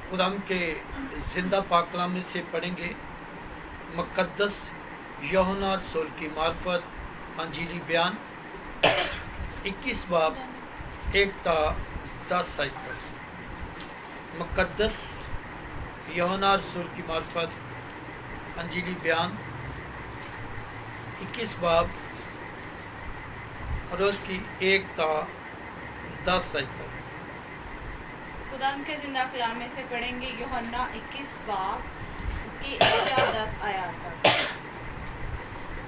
खुदाम के ज़िंदा पाक कलाम में से पढ़ेंगे मुक़द्दस यूहन्ना रसूल की मार्फत अंजीली बयान 21 बाब 1 ता 10 आयत तक। मुक़द्दस यूहन्ना रसूल की मार्फत अंजीली बयान 21 बाब और उसकी 1 ता 10 आयत तक। खुदाम के जिंदा कलाम में से पढ़ेंगे यूहन्ना 21 बाब उसकी 1 या 10 आयत तक।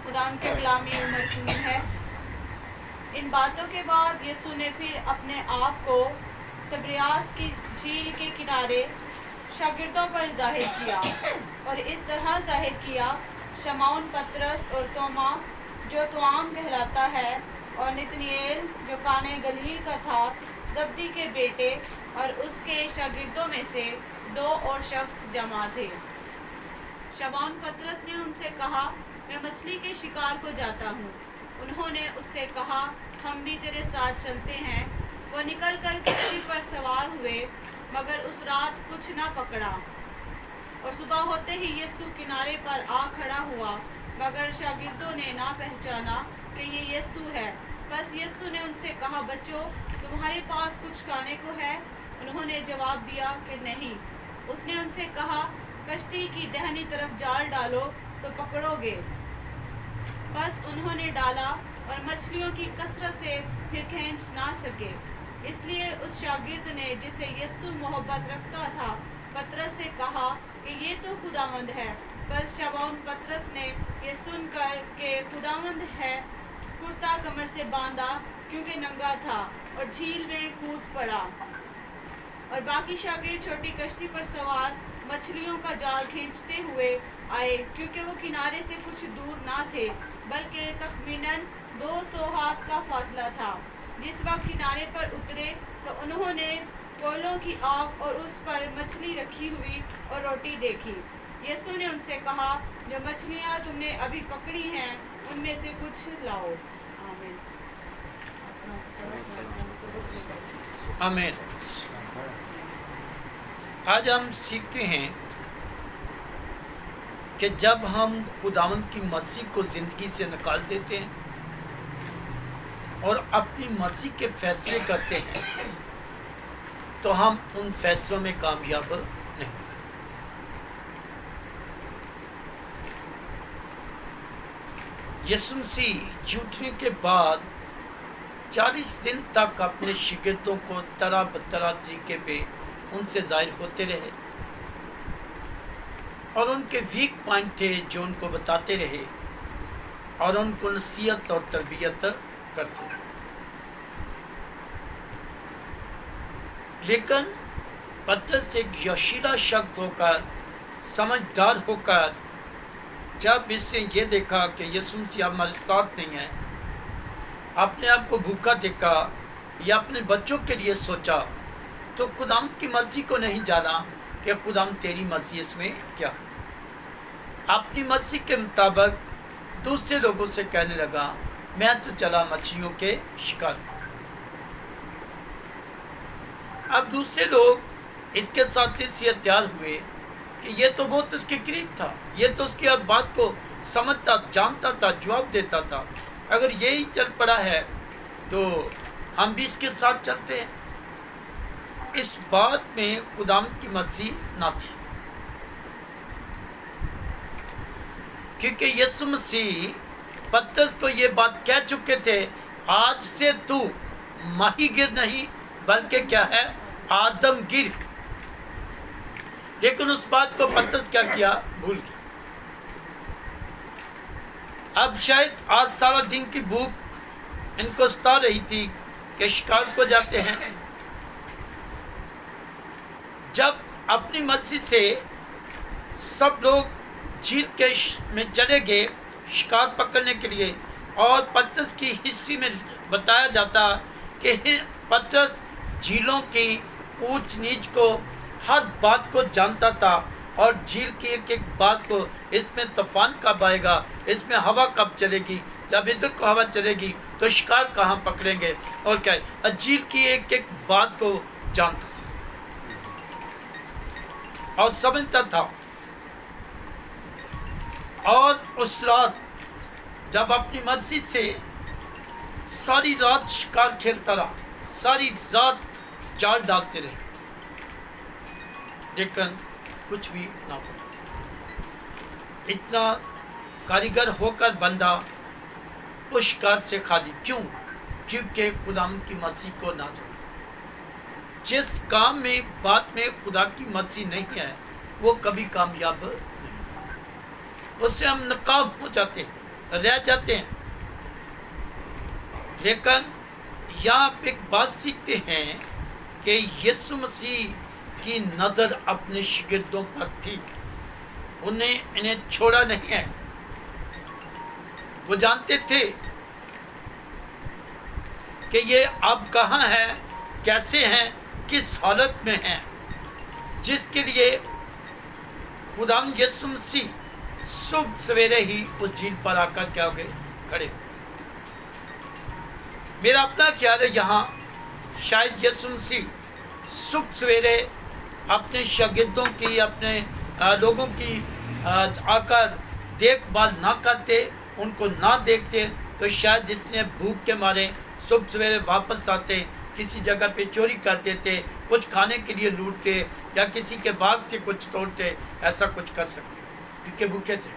खुदाम के कलाम में मरकूम है। इन बातों के बाद यीशु ने फिर अपने आप को तिब्रियास की झील के किनारे शागिर्दों पर जाहिर किया और इस तरह जाहिर किया, शमौन पतरस और तोमा जो तुआम कहलाता है और नतनएल जो काने गलील का था, जब्दी के बेटे और उसके शागिर्दों में से 2 और शख्स जमा थे। शमौन पतरस ने उनसे कहा, मैं मछली के शिकार को जाता हूँ। उन्होंने उससे कहा, हम भी तेरे साथ चलते हैं। वो निकल कर किश्ती पर सवार हुए, मगर उस रात कुछ न पकड़ा। और सुबह होते ही यीशु किनारे पर आ खड़ा हुआ, मगर शागिर्दों ने ना पहचाना कि ये यीशु है। बस यीशु ने उनसे कहा, बच्चों, तुम्हारे पास कुछ खाने को है? उन्होंने जवाब दिया कि नहीं। उसने उनसे कहा, कश्ती की दाहिनी तरफ जाल डालो तो पकड़ोगे। बस उन्होंने डाला और मछलियों की कसरत से फिर खींच ना सके। इसलिए उस शागिर्द ने, जिसे यीशु मोहब्बत रखता था, पतरस से कहा कि ये तो खुदावंद है। बस शमौन पतरस ने ये सुनकर कि खुदावंद है, कुर्ता कमर से बांधा क्योंकि नंगा था और झील में कूद पड़ा। और बाकी शागिर्द छोटी कश्ती पर सवार मछलियों का जाल खींचते हुए आए, क्योंकि वो किनारे से कुछ दूर ना थे, बल्कि तखमीनन 200 हाथ का फासला था। जिस वक्त किनारे पर उतरे तो उन्होंने कोयलों की आग और उस पर मछली रखी हुई और रोटी देखी। यीशु ने उनसे कहा, जो मछलियाँ तुमने अभी पकड़ी हैं उनमें से कुछ लाओ। आमीन। आमीन। आज हम सीखते हैं कि जब हम खुदावंद की मर्जी को ज़िंदगी से निकाल देते हैं और अपनी मर्जी के फैसले करते हैं तो हम उन फैसलों में कामयाब नहीं। यीशु मसीह उठने के बाद 40 दिन तक अपने शिगिर्दों को तरह बतरह तरीके पे उनसे जाहिर होते रहे और उनके वीक पॉइंट थे जो उनको बताते रहे और उनको नसीहत और तरबियत करते रहे। लेकिन पतरस एक यशीला शख्स होकर, समझदार होकर, जब इससे ये देखा कि यीशु मसीह हमारे साथ नहीं है, अपने आप को भूखा देखा या अपने बच्चों के लिए सोचा, तो खुदाम की मर्जी को नहीं जाना कि खुदाम तेरी मर्जी इसमें क्या। अपनी मर्जी के मुताबिक दूसरे लोगों से कहने लगा, मैं तो चला मछलियों के शिकार। अब दूसरे लोग इसके साथ इससे तैयार हुए कि ये तो बहुत उसके करीब था, ये तो उसकी हर बात को समझता, जानता था, जवाब देता था। अगर यही चल पड़ा है तो हम भी इसके साथ चलते हैं। इस बात में खुदाम की मर्जी ना थी, क्योंकि यीशु मसीह पतरस को ये बात कह चुके थे, आज से तू माहीगिर नहीं बल्कि क्या है, आदमगिर। लेकिन उस बात को पतरस क्या किया, भूल गया। अब शायद आज सारा दिन की भूख इनको सता रही थी कि शिकार को जाते हैं। जब अपनी मर्जी से सब लोग झील के में चले गए शिकार पकड़ने के लिए, और पतरस की हिस्ट्री में बताया जाता कि पतरस झीलों की ऊंच नीच को, हर बात को जानता था और झील की एक एक बात को, इसमें तूफान कब आएगा, इसमें हवा कब चलेगी, जब इधर को हवा चलेगी तो शिकार कहाँ पकड़ेंगे, और क्या है, झील की एक एक बात को जानता। और समझता था। और उस रात जब अपनी मर्जी से सारी रात शिकार खेलता रहा, सारी रात जाल डालते रहे, लेकिन कुछ भी ना हो। इतना कारीगर होकर बंदा उस शिकार से खाली क्यों? क्योंकि खुदाम की मर्जी को ना जाने। जिस काम में बात में खुदा की मर्जी नहीं है वो कभी कामयाब नहीं, उससे हम नाकाम हो जाते हैं, रह जाते हैं। लेकिन यहाँ आप एक बात सीखते हैं कि यीशु मसीह की नज़र अपने शागिर्दों पर थी, उन्हें इन्हें छोड़ा नहीं है। वो जानते थे कि ये अब कहाँ है, कैसे हैं, किस हालत में हैं, जिसके लिए खुदाम यीशु मसीह सुबह सवेरे ही उस झील पर आकर क्या हो गए, खड़े। मेरा अपना ख्याल है यहाँ शायद यीशु मसीह सुबह सवेरे अपने शागिर्दों की, अपने लोगों की आकर देखभाल ना करते, उनको ना देखते, तो शायद इतने भूख के मारे सुबह सवेरे वापस आते, किसी जगह पे चोरी कर देते, कुछ खाने के लिए लूटते या किसी के बाग से कुछ तोड़ते, ऐसा कुछ कर सकते क्योंकि भूखे थे।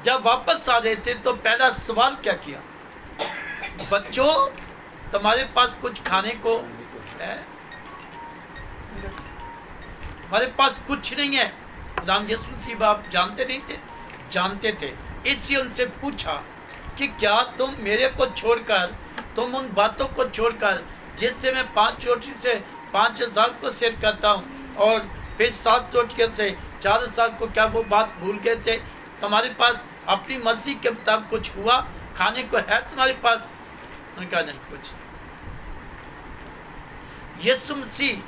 जब वापस आ रहे थे तो पहला सवाल क्या किया, बच्चों तुम्हारे पास कुछ खाने को है? हमारे पास कुछ नहीं है। खुदाम यीशु मसीह बाप जानते नहीं थे, जानते थे, इसलिए उनसे पूछा कि क्या तुम मेरे को छोड़कर, तुम उन बातों को छोड़कर जिससे मैं 5 रोटी से 5,000 को सेव करता हूँ और फिर 7 रोटियों से 4,000 को, क्या वो बात भूल गए थे? तुम्हारे पास अपनी मर्जी के मुताबिक कुछ हुआ, खाने को है तुम्हारे पास? उनका नहीं कुछ। यीशु मसीह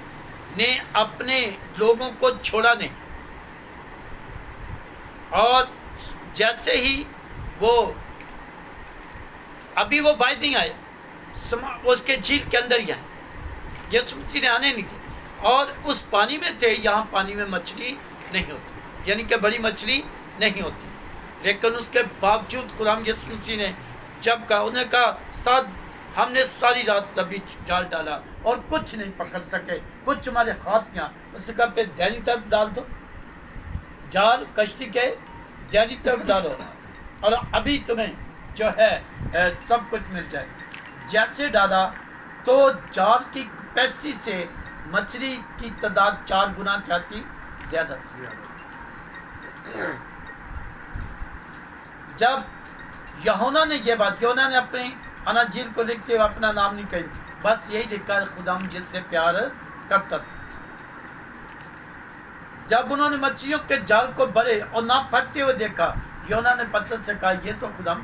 ने अपने लोगों को छोड़ा नहीं, और जैसे ही वो अभी वो बाहर नहीं आया, उसके झील के अंदर ही आए, यीशु मसीह ने आने नहीं थे, और उस पानी में थे। यहाँ पानी में मछली नहीं होती, यानी कि बड़ी मछली नहीं होती, लेकिन उसके बावजूद खुदाम यीशु मसीह ने जब कहा, उन्हें कहा साथ हमने सारी रात तभी जाल डाला और कुछ नहीं पकड़ सके, कुछ हमारे हाथ यहाँ। उसने कहा फिर दैनी तरफ डाल दो, जाल कश्ती के दैनी तरफ डालो और अभी तुम्हें जो है सब कुछ मिल जाए। जैसे डाला तो जाल की कैपेसिटी से मछली की तादाद 4 गुना क्या थी, ज्यादा थी। जब यूहन्ना ने ये बात, यूहन्ना ने अपने अनाजील को लिखते हुए अपना नाम नहीं कही, बस यही लिखा खुदाम जिससे प्यार करता था। जब उन्होंने मछलियों के जाल को भरे और ना फटते हुए देखा, यूहन्ना ने पतरस से कहा ये तो खुदाम।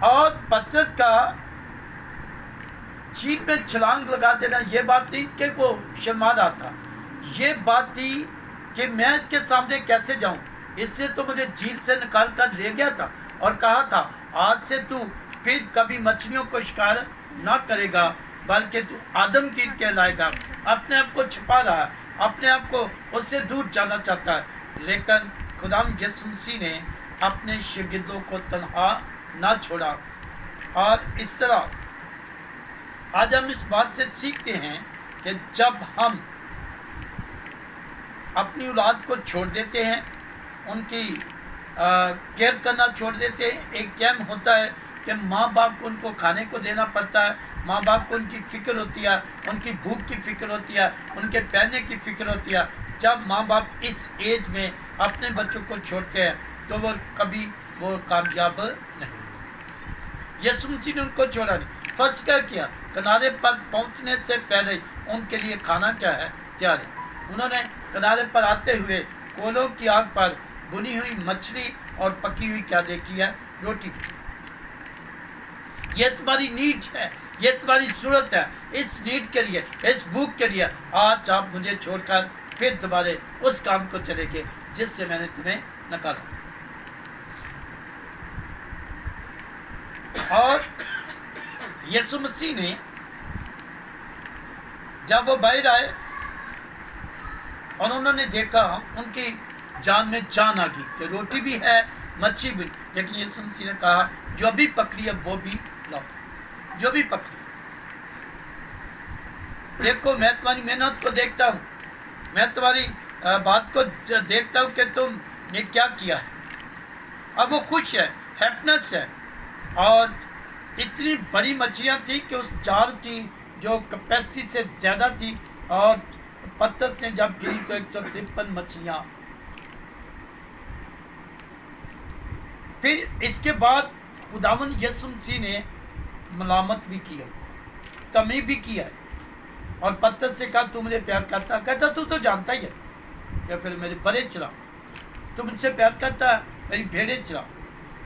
और पतरस का झील में छलांग लगा देना ये बात थी कि वो शर्मा रहा था, ये बात थी कि मैं इसके सामने कैसे जाऊं। इससे तो मुझे झील से निकाल कर ले गया था और कहा था आज से तू फिर कभी मछलियों को शिकार ना करेगा, बल्कि तू आदम की कहलाएगा। अपने आप को छुपा रहा है, अपने आप को उससे दूर जाना चाहता है, लेकिन खुदाम यीशु मसीह ने अपने शागिर्दों को तन्हा ना छोड़ा। और इस तरह आज हम इस बात से सीखते हैं कि जब हम अपनी औलाद को छोड़ देते हैं, उनकी केयर करना छोड़ देते हैं, एक टाइम होता है कि माँ बाप को उनको खाने को देना पड़ता है, माँ बाप को उनकी फ़िक्र होती है, उनकी भूख की फ़िक्र होती है, उनके पहनने की फ़िक्र होती है। जब माँ बाप इस एज में अपने बच्चों को छोड़ते हैं तो वो कभी वो कामयाब नहीं। यीशु मसीह ने उनको छोड़ा नहीं। फर्स्ट क्या किया, किनारे पर पहुँचने से पहले उनके लिए खाना क्या है, तैयार है। उन्होंने किनारे पर आते हुए कोलों की आग पर भुनी हुई मछली और पकी हुई क्या देखी है, रोटी देखी। ये तुम्हारी नीड है, ये तुम्हारी जरूरत है। इस नीड के लिए, इस भूख के लिए आज आप मुझे छोड़कर फिर दोबारा उस काम को चले गए जिससे मैंने तुम्हें नकारा। और यीशु मसीह ने जब वो बाहर आए और उन्होंने देखा, उनकी जान में जान आ गई कि रोटी भी है, मच्छी भी, लेकिन यीशु मसीह ने कहा जो भी पकड़ी है वो भी लाओ, जो भी पकड़ी। देखो मैं तुम्हारी मेहनत को देखता हूँ, मैं तुम्हारी बात को देखता हूँ कि तुमने क्या किया है। अब वो खुश है, हैप्पीनेस है। और इतनी बड़ी मछलियाँ थी कि उस जाल की जो कैपेसिटी से ज़्यादा थी, और पत्थर से जब गिरी तो 153 मछलियाँ। फिर इसके बाद खुदावन यीशु मसीह ने मलामत भी किया, तमीज़ भी किया, और पत्थर से कहा तू मुझे प्यार करता, कहता तू तो जानता ही है क्या, फिर मेरे बड़े चला, तू मुझसे प्यार करता है, मेरी भेड़े चला।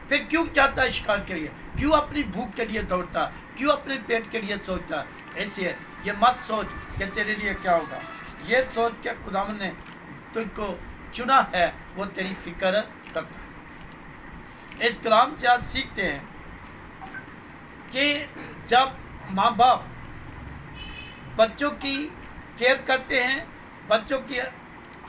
फिर क्यों चाहता है शिकार के लिए, क्यों अपनी भूख के लिए दौड़ता, क्यों अपने पेट के लिए सोचता। ऐसे ये मत सोच कि तेरे लिए क्या होगा, ये सोच के खुदावन ने तुझको चुना है, वो तेरी फिक्र करता है। इस कलाम से आज सीखते हैं कि जब माँ बाप बच्चों की केयर करते हैं, बच्चों की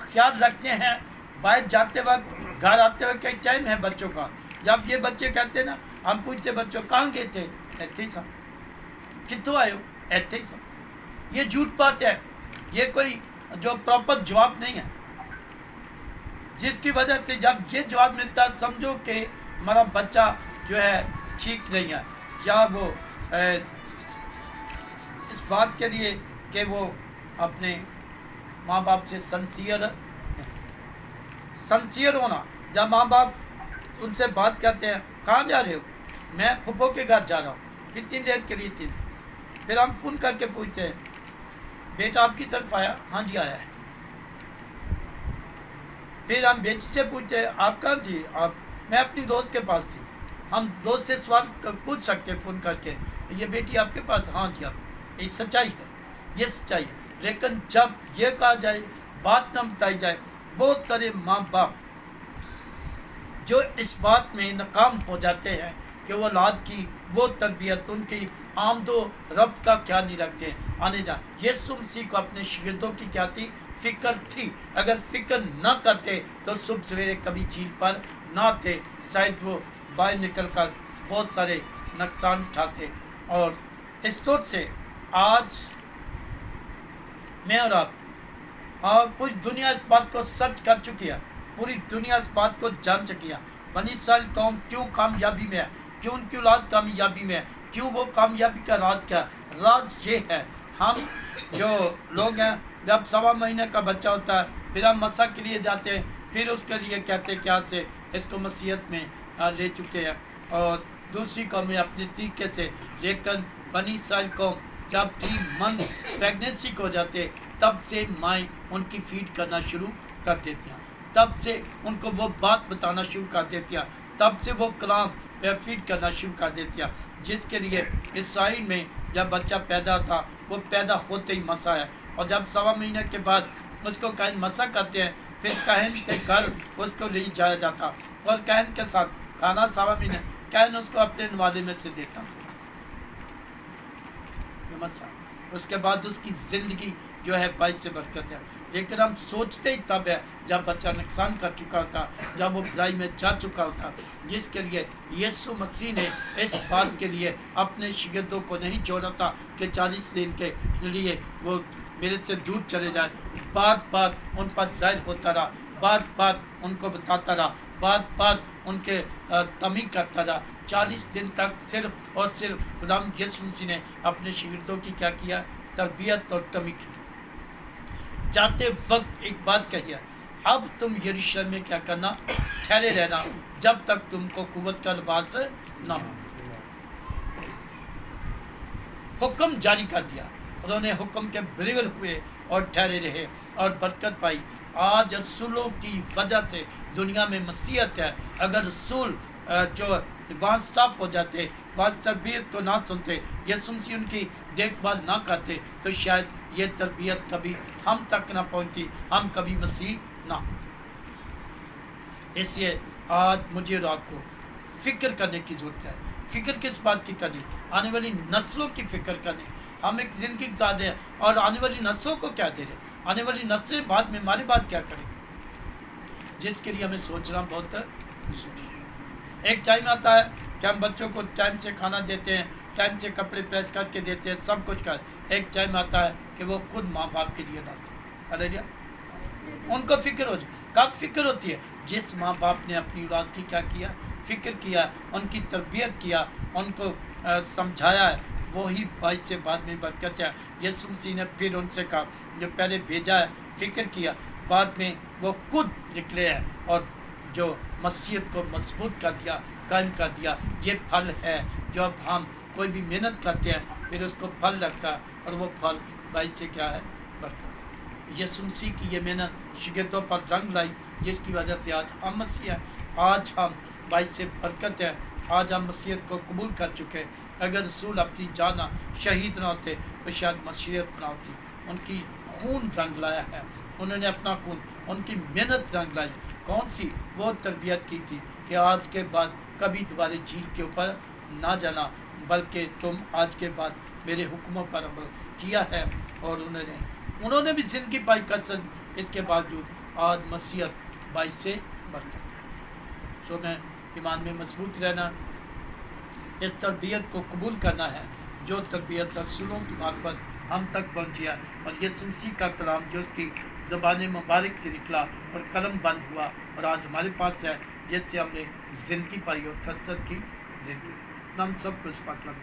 ख्याल रखते हैं, बाहर जाते वक्त घर आते वक्त एक टाइम है बच्चों का, जब ये बच्चे कहते ना, हम पूछते बच्चों कहाँ गए थे, ऐसे ही सब, कितों आए हो, ऐसे ही सब। ये झूठ बात है, ये कोई जो प्रॉपर जवाब नहीं है, जिसकी वजह से जब ये जवाब मिलता है समझो कि हमारा बच्चा जो है ठीक नहीं है, या वो इस बात के लिए कि वो अपने माँ बाप से सनसियर होना। जब माँ बाप उनसे बात करते हैं कहाँ जा रहे हो, मैं फुप्पो के घर जा रहा हूँ, कितनी देर के लिए थी, फिर हम फ़ोन करके पूछते हैं बेटा आपकी तरफ आया, हाँ जी आया है। फिर हम बेटी से पूछते हैं आप कहाँ थी, आप, मैं अपनी दोस्त के पास थी। हम दोस्त से सवाल पूछ सकते हैं फ़ोन करके, ये बेटी आपके पास, हाँ जी आप। ये सच्चाई है, ये सच्चाई है। लेकिन जब ये कहा जाए, बात न बताई जाए, बहुत सारे माँ बाप जो इस बात में नाकाम हो जाते हैं कि वो औलाद की वो तरबियत, उनकी आमदो रफ्त का ख्याल नहीं रखते, आने जा। यीशु मसीह को अपने शागिर्दों की क्या थी, फिक्र थी। अगर फिक्र न करते तो सुबह सवेरे कभी झील पर ना आते, शायद वो बाहर निकल कर बहुत सारे नुकसान उठाते। और इस तौर से आज मैं और आप और पूरी दुनिया इस बात को सच कर चुकी है, पूरी दुनिया इस बात को जान चुकी है। बनी इस्राइल कौम क्यों कामयाबी में है, क्यों उनकी औलाद कामयाबी में है, क्यों वो कामयाबी का राज क्या, राज ये है, हम जो लोग हैं जब 1.25 महीने का बच्चा होता है फिर हम मसा के लिए जाते हैं, फिर उसके लिए कहते हैं क्या से इसको मसीहत में ले चुके हैं, और दूसरी कौमें अपने तरीके से। लेकिन बनी इस्राइल कौम जब 3 मंथ प्रेगनेंसी को हो जाते तब से माएँ उनकी फीड करना शुरू कर देती हैं, तब से उनको वो बात बताना शुरू कर देती हैं, तब से वो कलाम पे फीड करना शुरू कर देती हैं, जिसके लिए इसराइल में जब बच्चा पैदा था वो पैदा होते ही मसा है। और जब 1.25 महीने के बाद उसको कहन मसा करते हैं, फिर कहन के घर उसको ले जाया जाता, और कहन के साथ खाना 1.25 महीने कहन उसको अपने नवाले में से देता था मसा। उसके बाद उसकी ज़िंदगी जो है 22 से बरकत है। लेकिन हम सोचते ही तब है जब बच्चा नुकसान कर चुका था, जब वो बुराई में जा चुका था, जिसके लिए यीशु मसीह ने इस बात के लिए अपने शागिर्दों को नहीं छोड़ा था कि 40 दिन के लिए वो मेरे से दूर चले जाए। बार बार उन पर जाहिर होता रहा, बार बार उनको बताता रहा, बार बार उनके तमी करता रहा। 40 दिन तक सिर्फ और सिर्फ खुदाम यीशु मसीह ने अपने शागिर्दों की क्या किया, तरबियत और तमी की। जाते वक्त एक बात कहिए, अब तुम यरूशलेम में क्या करना, ठहरे रहना जब तक तुमको कुव्वत का लिबास ना हो। हुक्म जारी कर दिया, उन्होंने हुक्म के बिलीवर हुए और ठहरे रहे और बरकत पाई। आज रसूलों की वजह से दुनिया में मसीहत है। अगर रसूल जो वहाँ स्टॉप हो जाते, वहाँ तरबियत को ना सुनते, यीशु मसीह उनकी देखभाल ना करते, तो शायद ये तरबियत कभी हम तक ना पहुँचती, हम कभी मसीह ना होते। इसलिए आज मुझे और आपको फ़िक्र करने की ज़रूरत है। फ़िक्र किस बात की करनी, आने वाली नस्लों की फ़िक्र करनी, हम एक ज़िंदगी गुजार रहे हैं और आने वाली नस्लों को क्या दे रहे हैं, आने वाली नस्लें बाद में हमारे बाद क्या करेंगे, जिसके लिए हमें सोचना बहुत जरूरी है। एक टाइम आता है कि हम बच्चों को टाइम से खाना देते हैं, टाइम से कपड़े प्रेस करके देते हैं, सब कुछ कर। एक टाइम आता है कि वो खुद माँ बाप के लिए लाते हैं। हालेलुया। उनको फिक्र हो जाए। कब फिक्र होती है? जिस माँ बाप ने अपनी औलाद की क्या किया, फिक्र किया, उनकी तरबियत किया, उनको समझाया है, वही भाई से बाद में बरकत है। यीशु मसीह ने फिर उनसे कहा, जो पहले भेजा है, फिक्र किया, बाद में वो खुद निकले हैं और जो मसीहत को मजबूत कर दिया, कायम कर दिया। ये फल है जो अब हम कोई भी मेहनत करते हैं फिर उसको फल लगता है, और वो फल भाई से क्या है? बरकत। यीशु मसीह की ये मेहनत शिकतों पर रंग लाई, जिसकी वजह से आज हम मसीह हैं, आज हम भाई से बरकत है, आज हम मसीहत को कबूल कर चुके हैं। अगर रसूल अपनी जाना शहीद ना होते तो शायद मसीहत ना होती। उनकी खून रंग लाया है, उन्होंने अपना खून, उनकी मेहनत रंग लाई। कौन सी? वो तरबियत की थी कि आज के बाद कभी दोबारा झील के ऊपर ना जाना, बल्कि तुम आज के बाद मेरे हुक्मों पर अमल किया है। और उन्होंने भी ज़िंदगी पाई कसर, इसके बावजूद आज मसीहत भाई से बरकत। सो मैं ईमान में मजबूत रहना, इस तरबियत को कबूल करना है जो तरबियत रसूलों की मार्फत हम तक पहुँची है, और यीशु मसीह का कलाम जो उसकी ज़बान मुबारक से निकला और कलम बंद हुआ और आज हमारे पास है, जिससे हमने ज़िंदगी पाई और कसरत की ज़िंदगी। हम सब कुछ पाकलम